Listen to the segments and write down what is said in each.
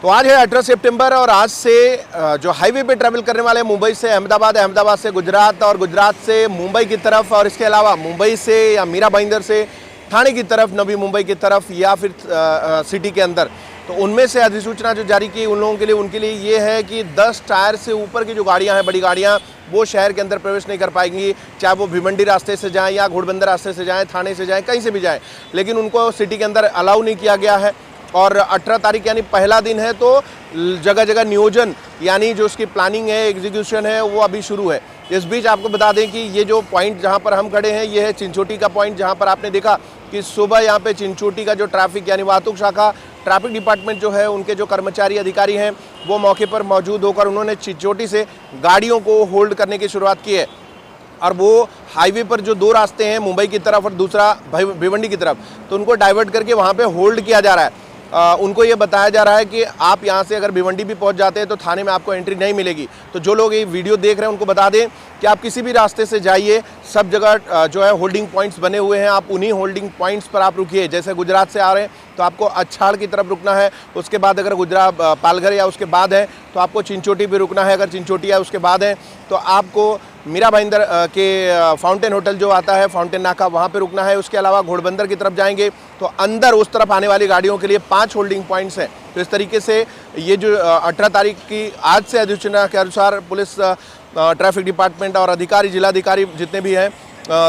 तो आज है 18 सितंबर और आज से जो हाईवे पे ट्रैवल करने वाले हैं मुंबई से अहमदाबाद, अहमदाबाद से गुजरात और गुजरात से मुंबई की तरफ, और इसके अलावा मुंबई से या मीरा भाईंदर से ठाणे की तरफ, नवी मुंबई की तरफ या फिर सिटी के अंदर, तो उनमें से अधिसूचना जो जारी की उन लोगों के लिए, उनके लिए ये है कि 10 टायर से ऊपर की जो गाड़ियां हैं, बड़ी गाड़ियां, वो शहर के अंदर प्रवेश नहीं कर पाएंगी, चाहे वो भिवंडी रास्ते से जाएं या घोड़बंदर रास्ते से जाएं, थाने से जाएं, कहीं से भी जाएं, लेकिन उनको सिटी के अंदर अलाउ नहीं किया गया है। और 18 तारीख यानी पहला दिन है, तो जगह जगह नियोजन यानी जो उसकी प्लानिंग है, एग्जीक्यूशन है, वो अभी शुरू है। इस बीच आपको बता दें कि ये जो पॉइंट जहाँ पर हम खड़े हैं, ये है चिंचोटी का पॉइंट, जहाँ पर आपने देखा कि सुबह यहाँ पे चिंचोटी का जो ट्रैफिक यानी वाहतुक शाखा, ट्रैफिक डिपार्टमेंट जो है, उनके जो कर्मचारी अधिकारी हैं, वो मौके पर मौजूद होकर उन्होंने चिंचोटी से गाड़ियों को होल्ड करने की शुरुआत की है। और वो हाईवे पर जो 2 रास्ते हैं, मुंबई की तरफ और दूसरा भिवंडी की तरफ, तो उनको डाइवर्ट करके वहाँ पे होल्ड किया जा रहा है। उनको ये बताया जा रहा है कि आप यहाँ से अगर भिवंडी भी पहुँच जाते हैं तो थाने में आपको एंट्री नहीं मिलेगी। तो जो लोग ये वीडियो देख रहे हैं उनको बता दें कि आप किसी भी रास्ते से जाइए, सब जगह जो है होल्डिंग पॉइंट्स बने हुए हैं, आप उन्हीं होल्डिंग पॉइंट्स पर आप रुकिए। जैसे गुजरात से आ रहे हैं तो आपको अच्छाड़ की तरफ रुकना है, उसके बाद अगर गुजरात पालघर या उसके बाद है तो आपको चिंचोटी भी रुकना है, अगर चिंचोटी या उसके बाद है तो आपको मीरा भाईंदर के फाउंटेन होटल जो आता है, फाउंटेन नाका, वहाँ पे रुकना है। उसके अलावा घोड़बंदर की तरफ जाएंगे तो अंदर उस तरफ आने वाली गाड़ियों के लिए 5 होल्डिंग पॉइंट्स हैं। तो इस तरीके से ये जो 18 तारीख की आज से अधिसूचना के अनुसार पुलिस, ट्रैफिक डिपार्टमेंट और अधिकारी, जिलाधिकारी जितने भी हैं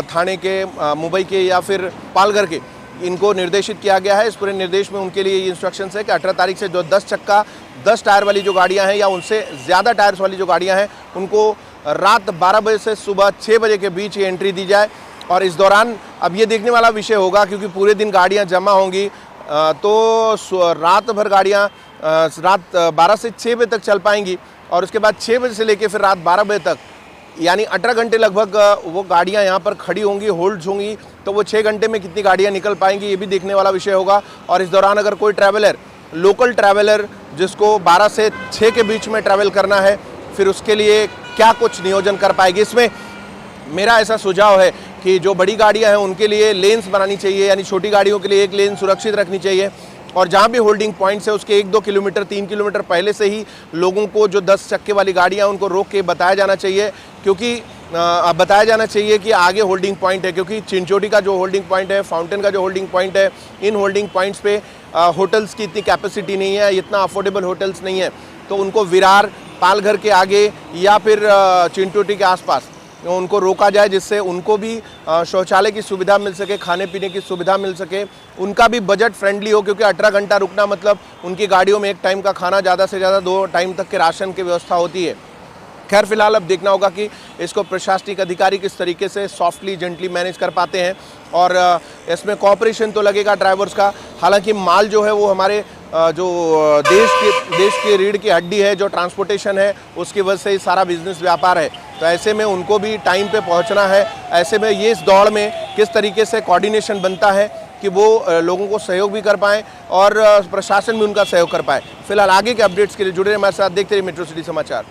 थाने के, मुंबई के या फिर पालघर के, इनको निर्देशित किया गया है। इस पूरे निर्देश में उनके लिए ये इंस्ट्रक्शंस है कि 18 तारीख से जो 10 चक्का 10 टायर वाली जो गाड़ियां हैं या उनसे ज़्यादा टायर्स वाली जो गाड़ियां हैं, उनको रात 12 बजे से सुबह 6 बजे के बीच ये एंट्री दी जाए। और इस दौरान अब ये देखने वाला विषय होगा, क्योंकि पूरे दिन गाड़ियां जमा होंगी, तो रात भर गाड़ियां रात 12 से 6 बजे तक चल पाएंगी, और उसके बाद 6 बजे से लेकर फिर रात 12 बजे तक, यानी 18 घंटे लगभग वो गाड़ियां यहाँ पर खड़ी होंगी, होल्ड्स होंगी। तो वो 6 घंटे में कितनी गाड़ियां निकल पाएंगी, ये भी देखने वाला विषय होगा। और इस दौरान अगर कोई ट्रैवलर, लोकल ट्रैवलर जिसको 12 से 6 के बीच में ट्रैवल करना है, फिर उसके लिए क्या कुछ नियोजन कर पाएगी। इसमें मेरा ऐसा सुझाव है कि जो बड़ी गाड़ियां हैं उनके लिए लेन्स बनानी चाहिए, यानी छोटी गाड़ियों के लिए एक लेन सुरक्षित रखनी चाहिए। और जहाँ भी होल्डिंग पॉइंट्स है उसके 1-2 किलोमीटर, 3 किलोमीटर पहले से ही लोगों को, जो 10 चक्के वाली गाड़ियाँ, उनको रोक के बताया जाना चाहिए, क्योंकि बताया जाना चाहिए कि आगे होल्डिंग पॉइंट है। क्योंकि चिंचोटी का जो होल्डिंग पॉइंट है, फाउंटेन का जो होल्डिंग पॉइंट है, इन होल्डिंग पॉइंट्स पे होटल्स की इतनी कैपेसिटी नहीं है, इतना अफोर्डेबल होटल्स नहीं है। तो उनको विरार, पालघर के आगे या फिर चिंचोटी के आसपास उनको रोका जाए, जिससे उनको भी शौचालय की सुविधा मिल सके, खाने पीने की सुविधा मिल सके, उनका भी बजट फ्रेंडली हो। क्योंकि 18 घंटा रुकना मतलब उनकी गाड़ियों में 1 टाइम का खाना, ज़्यादा से ज़्यादा 2 टाइम तक के राशन की व्यवस्था होती है। खैर, फिलहाल अब देखना होगा कि इसको प्रशासनिक अधिकारी किस तरीके से सॉफ्टली, जेंटली मैनेज कर पाते हैं। और इसमें कॉपरेशन तो लगेगा ड्राइवर्स का। हालांकि माल जो है वो हमारे जो देश की रीढ़ की हड्डी है, जो ट्रांसपोर्टेशन है, उसकी वजह से ही सारा बिजनेस व्यापार है। तो ऐसे में उनको भी टाइम पे पहुंचना है। ऐसे में ये इस दौड़ में किस तरीके से कोऑर्डिनेशन बनता है कि वो लोगों को सहयोग भी कर पाएँ और प्रशासन भी उनका सहयोग कर पाए। फिलहाल आगे के अपडेट्स के लिए जुड़े रहिए हमारे साथ, देखते रहिए मेट्रो सिटी समाचार।